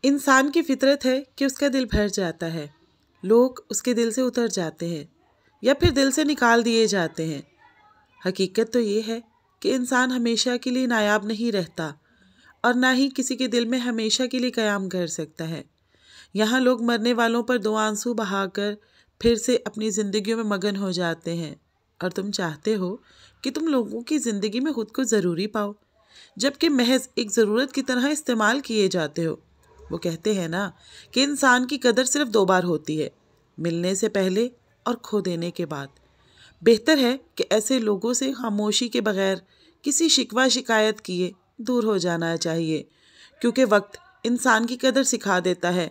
इंसान की फितरत है कि उसका दिल भर जाता है, लोग उसके दिल से उतर जाते हैं या फिर दिल से निकाल दिए जाते हैं। हकीकत तो ये है कि इंसान हमेशा के लिए नायाब नहीं रहता और ना ही किसी के दिल में हमेशा के लिए क़याम कर सकता है। यहाँ लोग मरने वालों पर दो आंसू बहाकर फिर से अपनी ज़िंदगियों में मगन हो जाते हैं और तुम चाहते हो कि तुम लोगों की ज़िंदगी में खुद को ज़रूरी पाओ, जबकि महज एक ज़रूरत की तरह इस्तेमाल किए जाते हो। वो कहते हैं ना कि इंसान की कदर सिर्फ 2 बार होती है, मिलने से पहले और खो देने के बाद। बेहतर है कि ऐसे लोगों से खामोशी के बगैर किसी शिकवा शिकायत किए दूर हो जाना चाहिए, क्योंकि वक्त इंसान की कदर सिखा देता है,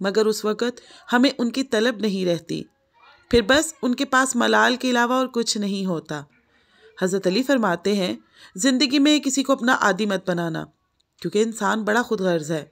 मगर उस वक़्त हमें उनकी तलब नहीं रहती। फिर बस उनके पास मलाल के अलावा और कुछ नहीं होता। हज़रत अली फरमाते हैं, ज़िंदगी में किसी को अपना आदी मत बनाना, क्योंकि इंसान बड़ा खुदगर्ज़ है।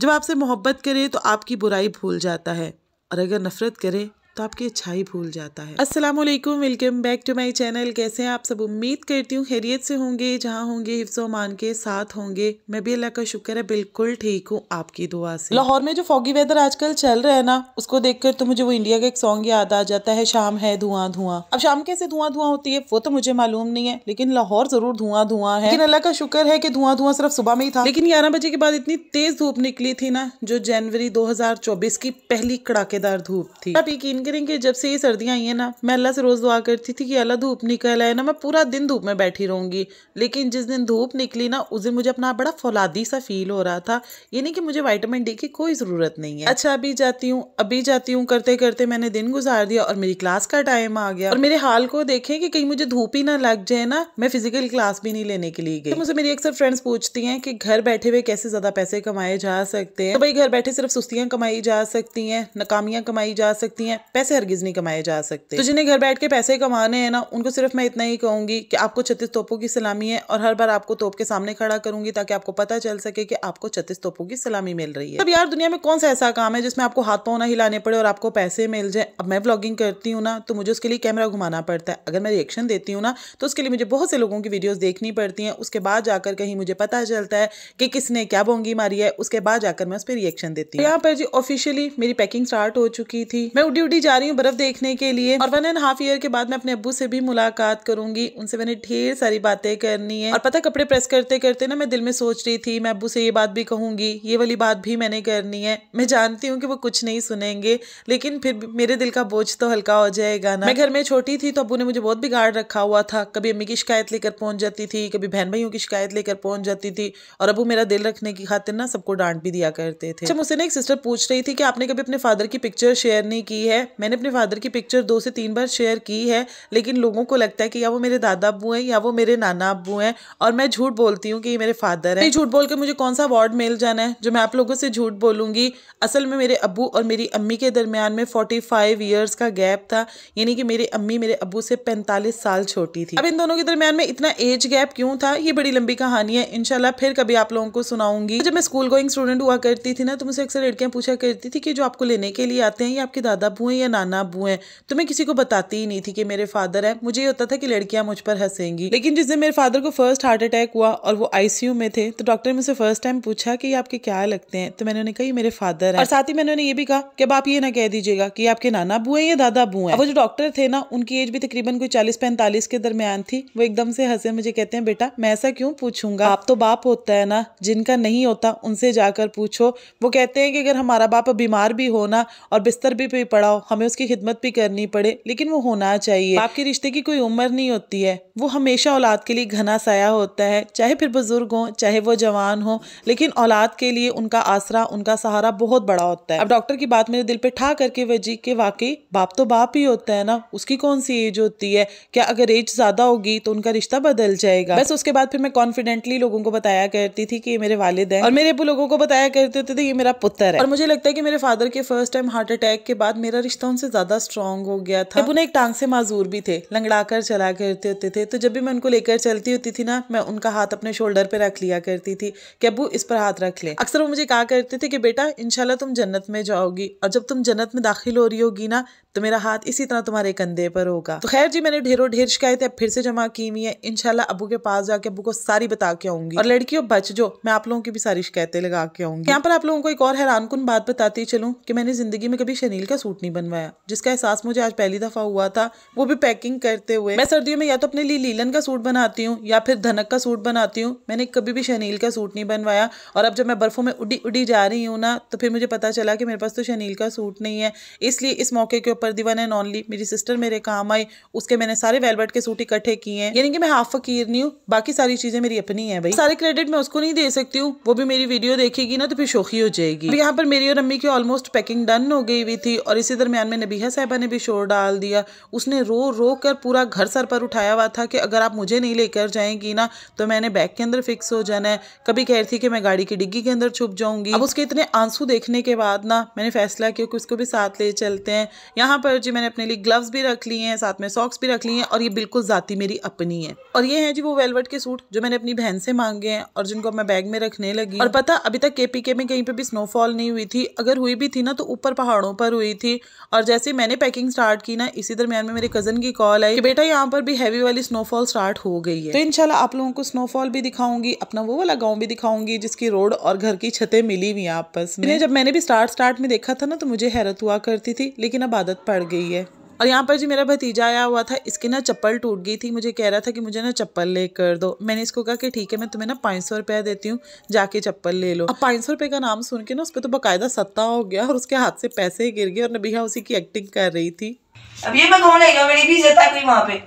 जब आपसे मोहब्बत करे तो आपकी बुराई भूल जाता है, और अगर नफ़रत करे तो आपकी अच्छाई भूल जाता है। अस्सलाम वालेकुम, welcome back to my channel. कैसे हैं आप सब? उम्मीद करती हूँ खैरियत से होंगे, जहाँ होंगे हिफ्ज़ व अमान के साथ होंगे। मैं भी अल्लाह का शुक्र है बिल्कुल ठीक हूँ आपकी दुआ से। लाहौर में जो फॉगी वेदर आजकल चल रहा है ना, उसको देखकर तो मुझे वो इंडिया का एक सॉन्ग याद आ जाता है, शाम है धुआं धुआं। अब शाम कैसे धुआं धुआं होती है वो तो मुझे मालूम नहीं है, लेकिन लाहौर जरूर धुआं धुआं है। लेकिन अल्लाह का शुक्र है कि धुआं धुआं सिर्फ सुबह में ही था, लेकिन 11 बजे के बाद इतनी तेज धूप निकली थी ना, जो जनवरी 2024 की पहली कड़ाकेदार धूप थी। आप यकीन करेंगे, जब से ये सर्दियां आई है ना, मैं अल्लाह से रोज दुआ करती थी कि अल्लाह धूप निकल आए ना, मैं पूरा दिन धूप में बैठी रहूंगी। लेकिन जिस दिन धूप निकली ना, उस दिन मुझे अपना बड़ा फौलादी सा फील हो रहा था। ये नहीं कि मुझे विटामिन डी की कोई जरूरत नहीं है। अच्छा अभी जाती हूँ करते करते मैंने दिन गुजार दिया और मेरी क्लास का टाइम आ गया। और मेरे हाल को देखें कि कहीं मुझे धूप ही ना लग जाए ना, मैं फिजिकल क्लास भी नहीं लेने के लिए गई। तो मुझे मेरी अक्सर फ्रेंड्स पूछती हैं कि घर बैठे हुए कैसे ज्यादा पैसे कमाए जा सकते हैं। तो भाई घर बैठे सिर्फ सुस्तियां कमाई जा सकती हैं, नाकामियां कमाई जा सकती हैं, पैसे हरगिज नहीं कमाए जा सकते। तो जिन्हें घर बैठ के पैसे कमाने हैं ना, उनको सिर्फ मैं इतना ही कहूंगी कि आपको 36 तोपों की सलामी है, और हर बार आपको तोप के सामने खड़ा करूंगी ताकि आपको पता चल सके कि आपको 36 तोपों की सलामी मिल रही है। अब यार दुनिया में कौन सा ऐसा काम है जिसमें आपको हाथ पाँव ना हिलाने पड़े और आपको पैसे मिल जाए। अब मैं व्लॉगिंग करती हूँ ना, तो मुझे उसके लिए कैमरा घुमाना पड़ता है। अगर मैं रिएक्शन देती हूँ ना, तो उसके लिए मुझे बहुत से लोगों की वीडियोस देखनी पड़ती हैं। उसके बाद जाकर कहीं मुझे पता चलता है कि किसने क्या बोंगी मारी है, उसके बाद जाकर मैं उस पर रिएक्शन देती हूँ। यहाँ पर जी ऑफिशियली मेरी पैकिंग स्टार्ट हो चुकी थी। मैं उड़ी जा रही हूँ बर्फ देखने के लिए, और 1.5 ईयर के बाद मैं अपने अब्बू से भी मुलाकात करूंगी। उनसे मैंने ढेर सारी बातें करनी है। और पता कपड़े प्रेस करते करते ना मैं दिल में सोच रही थी मैं अब्बू से ये बात भी कहूंगी, ये वाली बात भी मैंने करनी है। मैं जानती हूँ कि वो कुछ नहीं सुनेंगे, लेकिन फिर मेरे दिल का बोझ तो हल्का हो जाएगा ना। मैं घर में छोटी थी तो अब्बू ने मुझे बहुत बिगाड़ रखा हुआ था। कभी अम्मी की शिकायत लेकर पहुंच जाती थी, कभी बहन भाइयों की शिकायत लेकर पहुंच जाती थी, और अब्बू मेरा दिल रखने की खातिर ना सबको डांट भी दिया करते थे। अच्छा मुझसे ना एक सिस्टर पूछ रही थी कि आपने कभी अपने फादर की पिक्चर शेयर नहीं की है। मैंने अपने फादर की पिक्चर 2 से 3 बार शेयर की है, लेकिन लोगों को लगता है कि या वो मेरे दादा अब्बू हैं या वो मेरे नाना अब्बू हैं, और मैं झूठ बोलती हूँ कि ये मेरे फादर हैं। झूठ बोल के मुझे कौन सा अवार्ड मिल जाना है जो मैं आप लोगों से झूठ बोलूंगी। असल में मेरे अब्बू और मेरी अम्मी के दरमियान में 45 ईयर्स का गैप था, यानी कि मेरी अम्मी मेरे अब्बू से 45 साल छोटी थी। अब इन दोनों के दरमियान में इतना एज गैप क्यों था, ये बड़ी लंबी कहानी है, इंशाल्लाह फिर कभी आप लोगों को सुनाऊंगी। जब मैं स्कूल गोइंग स्टूडेंट हुआ करती थी ना, तो मुझसे अक्सर लड़कियां पूछा करती थी कि जो आपको लेने के लिए आते हैं ये आपके दादा अब्बू हैं या नाना अब्बू हैं। तो मैं किसी को बताती ही नहीं थी कि मेरे फादर है। मुझे ये होता था कि लड़कियां मुझ पर हंसेंगी। लेकिन जिस दिन मेरे फादर को फर्स्ट हार्ट अटैक हुआ और वो आईसीयू में थे, तो डॉक्टर ने मुझसे फर्स्ट टाइम पूछा कि आपके क्या लगते हैं, तो मैंने उन्हें कहा मेरे फादर है। और साथ ही मैंने उन्हें ये भी कहा कि अब आप ये ना कह दीजिएगा कि आपके नाना अब्बू हैं या दादा अब्बू हैं। वो जो डॉक्टर थे ना, उनकी एज भी तकरीबन कोई 40-45 के दरमियान थी। वो एकदम से हंसे, मुझे कहते हैं बेटा मैं ऐसा क्यों पूछूंगा, बाप तो बाप होता है ना, जिनका नहीं होता उनसे जाकर पूछो। वो कहते हैं कि अगर हमारा बाप बीमार भी हो ना और बिस्तर भी पड़ा हो, हमें उसकी खिदमत भी करनी पड़े, लेकिन वो होना चाहिए। बाप के रिश्ते की कोई उम्र नहीं होती है, वो हमेशा औलाद के लिए घना साया होता है, चाहे फिर बुजुर्ग हो चाहे वो जवान हो, लेकिन औलाद के लिए उनका आसरा उनका सहारा बहुत बड़ा होता है। अब डॉक्टर की बात मेरे दिल पे ठा करके वजी के वाकई बाप तो बाप ही होता है ना, उसकी कौन सी एज होती है, क्या अगर एज ज्यादा होगी तो उनका रिश्ता बदल जाएगा। बस उसके बाद फिर मैं कॉन्फिडेंटली लोगों को बताया करती थी कि ये मेरे वालिद हैं, और मेरे अब्बू लोगों को बताया करते थे ये मेरा पुत्र है। और मुझे लगता है कि मेरे फादर के फर्स्ट टाइम हार्ट अटैक के बाद मेरा रिश्ता उनसे ज्यादा स्ट्रॉन्ग हो गया था। अब्बू ने एक टांग से माजूर भी थे, लंगड़ा कर चला करते होते थे, तो जब भी मैं उनको लेकर चलती होती थी ना, मैं उनका हाथ अपने शोल्डर पे रख लिया करती थी कि अब्बू इस पर हाथ रख ले। अक्सर वो मुझे कहा करते थे कि बेटा इंशाल्लाह तुम जन्नत में जाओगी, और जब तुम जन्नत में दाखिल हो रही होगी ना, तो मेरा हाथ इसी तरह तुम्हारे कंधे पर होगा। तो खैर जी, मैंने ढेर शिकायतें फिर से जमा की हुई है। इंशाल्लाह अब्बू के पास जाके अब्बू को सारी बता के आऊंगी। और लड़कियों बच जो, मैं आप लोगों की भी सारी शिकायतें लगा के आऊंगी। यहाँ पर आप लोगों को एक और हैरानकुन बात बताती चलूं कि मैंने जिंदगी में कभी शनील का सूट नहीं बनवाया, जिसका एहसास मुझे आज पहली दफा हुआ था, वो भी पैकिंग करते हुए। मैं सर्दियों में या तो अपने लिए लीलन का सूट बनाती हूँ या फिर धनक का सूट बनाती हूँ। मैंने कभी भी शनील का सूट नहीं बनवाया। और अब जब मैं बर्फों में उड़ी जा रही हूँ ना, तो फिर मुझे पता चला कि मेरे पास तो शनील का सूट नहीं है। इसलिए इस मौके के ऊपर दी वन एंड ओनली मेरी सिस्टर मेरे काम आई, उसके मैंने सारे वेलवेट के सूट इकट्ठे किए हैं। यानी कि मैं हाफ फकीर नहीं हूँ, बाकी सारी चीजें मेरी अपनी है भाई। सारे क्रेडिट मैं उसको नहीं दे सकती हूँ, वो भी मेरी वीडियो देखेगी ना तो फिर शोखी हो जाएगी। यहाँ पर मेरी और अम्मी की ऑलमोस्ट पैकिंग डन हो गई हुई थी और इसी दरमियान में नबीहा साहिबा ने भी शोर डाल दिया। उसने रो कर पूरा घर सर पर उठाया हुआ था कि अगर आप मुझे नहीं लेकर जाएंगी ना तो मैंने बैग के अंदर फिक्स हो जाना है। कभी कह रही थी कि मैं गाड़ी की डिग्गी के अंदर छुप जाऊंगी। अब उसके इतने आंसू देखने के बाद ना मैंने फैसला किया कि उसको भी साथ ले चलते हैं। यहाँ पर जी मैंने अपने लिए ग्लव्स भी रख लिए हैं, साथ में सॉक्स भी रख लिए हैं और ये बिल्कुल जाती मेरी अपनी है। और ये है जी वो वेलवेट के सूट जो मैंने अपनी बहन से मांगे हैं और जिनको मैं बैग में रखने लगी। और पता अभी तक केपीके में कहीं पे भी स्नोफॉल नहीं हुई थी, अगर हुई भी थी ना तो ऊपर पहाड़ों पर हुई थी। और जैसे मैंने पैकिंग स्टार्ट की ना, इसी दरमियान में मेरे कजन की कॉल आई कि बेटा यहाँ पर भी हैवी वाली स्नोफॉल स्टार्ट हो गई है। तो इंशाल्लाह आप लोगों को स्नोफॉल भी दिखाऊंगी, अपना वो वाला गाँव भी दिखाऊंगी जिसकी रोड और घर की छतें मिली हुई आपस में। जब मैंने भी स्टार्ट में देखा था ना तो मुझे हैरत हुआ करती थी, लेकिन अब आदत पड़ गई है। और यहाँ पर जी मेरा भतीजा आया हुआ था, इसकी ना चप्पल टूट गई थी, मुझे कह रहा था कि मुझे ना चप्पल ले कर दो। मैंने इसको कहा कि ठीक है मैं तुम्हें ना 500 रुपया देती हूँ, जाके चप्पल ले लो। अब 500 रुपये का नाम सुन के ना उस पर तो बाकायदा सत्ता हो गया और उसके हाथ से पैसे गिर गए और नबीहा उसी की एक्टिंग कर रही थी। अब ये मैं कौन लेगा, मेरी भी इज्जत है कोई वहाँ पे।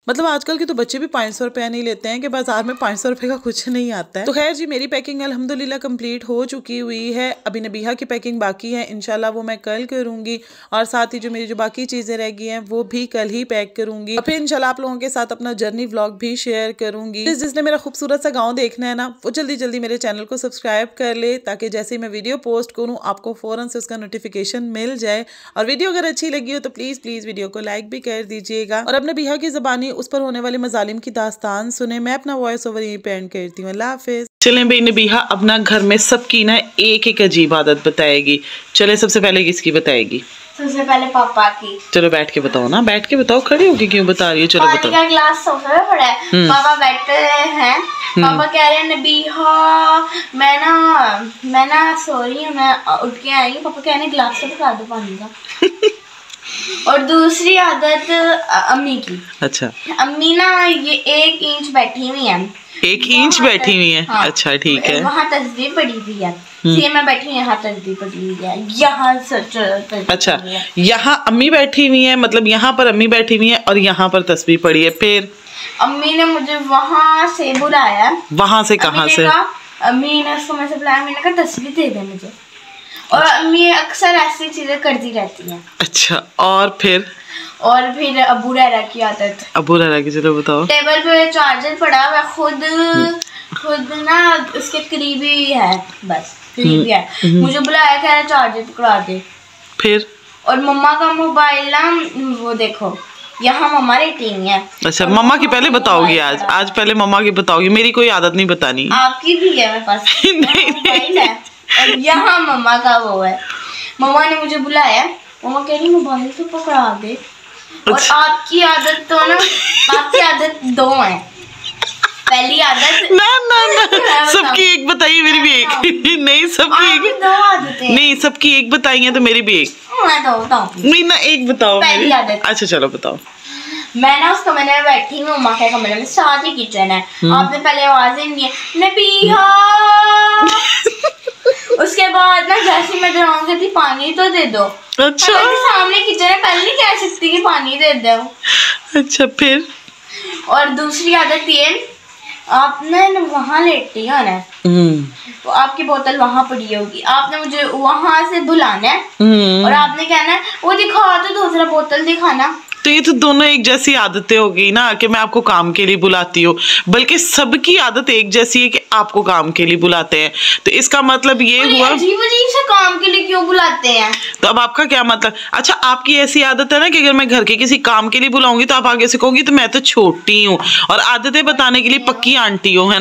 मतलब आजकल के तो बच्चे भी 500 रुपया नहीं लेते हैं कि बाजार में 500 रुपये का कुछ नहीं आता है। तो खैर जी मेरी पैकिंग अल्हम्दुलिल्लाह कंप्लीट हो चुकी हुई है। अभी नबीहा की पैकिंग बाकी है, इंशाल्लाह वो मैं कल करूंगी और साथ ही जो मेरी जो बाकी चीजें रह गई हैं वो भी कल ही पैक करूंगी। और फिर इंशाल्लाह आप लोगों के साथ अपना जर्नी व्लॉग भी शेयर करूंगी। जिसने मेरा खूबसूरत सा गाँव देखना है ना वो जल्दी मेरे चैनल को सब्सक्राइब कर ले, ताकि जैसे ही मैं वीडियो पोस्ट करूँ आपको फौरन से उसका नोटिफिकेशन मिल जाए। और वीडियो अगर अच्छी लगी हो तो प्लीज वीडियो को लाइक भी कर दीजिएगा और अपने नबीहा की ज़बानी उस पर होने वाले मजालिम की दास्तान सुने। मैं अपना वॉइस ओवर यहीं पे एंड करती हूँ। अल्लाह हाफिज। चलें भाई, नबीहा अपना घर में सबकी ना एक अजीब आदत बताएगी। चले सबसे पहले किसकी बताएगी? सबसे पहले पापा की। चलो बैठ के बताओ ना, बैठ के बताओ, खड़े होके क्यों बता रही हो? चलो बताओ। का ग्लास सोफे पे पड़ा है, पापा बैठे हैं, पापा कह रहे हैं नबीहा मैं ना सो रही हूँ, मैं उठ के आई। पापा कह रहे हैं ग्लास से पका दो पानी का। और दूसरी आदत अम्मी की। अच्छा, अम्मी ना ये 1 इंच बैठी हुई है। 1 इंच बैठी हुई है? हाँ, अच्छा ठीक है। वहाँ तस्बीह पड़ी हुई है, मैं बैठी हूँ, यहाँ तस्बीह पड़ी हुई है, यहाँ अच्छा यहाँ अम्मी बैठी हुई है, मतलब यहाँ पर अम्मी बैठी हुई है और यहाँ पर तस्बीह पड़ी है। फिर अम्मी ने मुझे वहाँ से बुलाया। वहाँ से कहाँ से? अम्मी ने उसको मुझे बुलाया, मैंने कहा तस्बीह दे दे मुझे। और अम्मी अक्सर ऐसी चीजें करती रहती हैं। अच्छा, और फिर अबू रहरा की आदत। अबू रहरा की, चलो बताओ। टेबल पे चार्जर पड़ा हुआ, खुद ना उसके करीबी है, बस करीबी है। मुझे बुलाया, कह रहा चार्जर पकड़ा दे। फिर और मम्मा का मोबाइल ना वो देखो, यहाँ मम्मा रेटिंग है। अच्छा, मम्मा की पहले बताओगी? आज पहले मम्मा की बताओगी, मेरी कोई आदत नहीं बतानी। आपकी भी है मेरे पास। नहीं है। और यहाँ मम्मा का वो है। मम्मा ने मुझे बुलाया, मम्मा कह रही मोबाइल तो पकड़ा दे। और आपकी आदत तो ना, आपकी आदत 2 है। पहली आदत ना सबकी एक बताइए, मेरी भी एक। नहीं सबकी एक, 2 आदतें नहीं, सबकी एक बताइए तो मेरी भी एक। मैं तो बताऊँ नहीं ना, एक बताओ। पहली आदत। अच्छा चलो बताओ। मैं ना उस कमरे में बैठी हूँ, मम्मा के कमरे में, साथ ही किचन है। आपने पहले आवाजें नहीं है नबीहा। उसके बाद ना जैसे मैं डराऊंगी थी पानी तो दे दो। अच्छा, सामने किचन है, पहले नहीं कह सकती कि पानी दे दो। अच्छा फिर? और दूसरी आदत ये, आपने वहाँ लेटी हो ना तो आपकी बोतल वहाँ पड़ी होगी, आपने मुझे वहाँ से बुलाना है और आपने कहना है वो दिखा तो दूसरा बोतल दिखाना। तो ये तो दोनों एक जैसी आदतें हो गई ना कि मैं आपको काम के लिए बुलाती हूँ, बल्कि सबकी आदत एक जैसी है कि आपको काम के लिए बुलाते हैं। तो इसका मतलब ये हुआ अजीब से काम के लिए क्यों बुलाते हैं? तो अब आपका क्या मतलब? अच्छा, आपकी ऐसी आदत है ना कि अगर मैं घर के किसी काम के लिए बुलाऊंगी तो आप आगे से कहोगी तो मैं तो छोटी हूँ और आदतें बताने के लिए पक्की आंटी हो, है।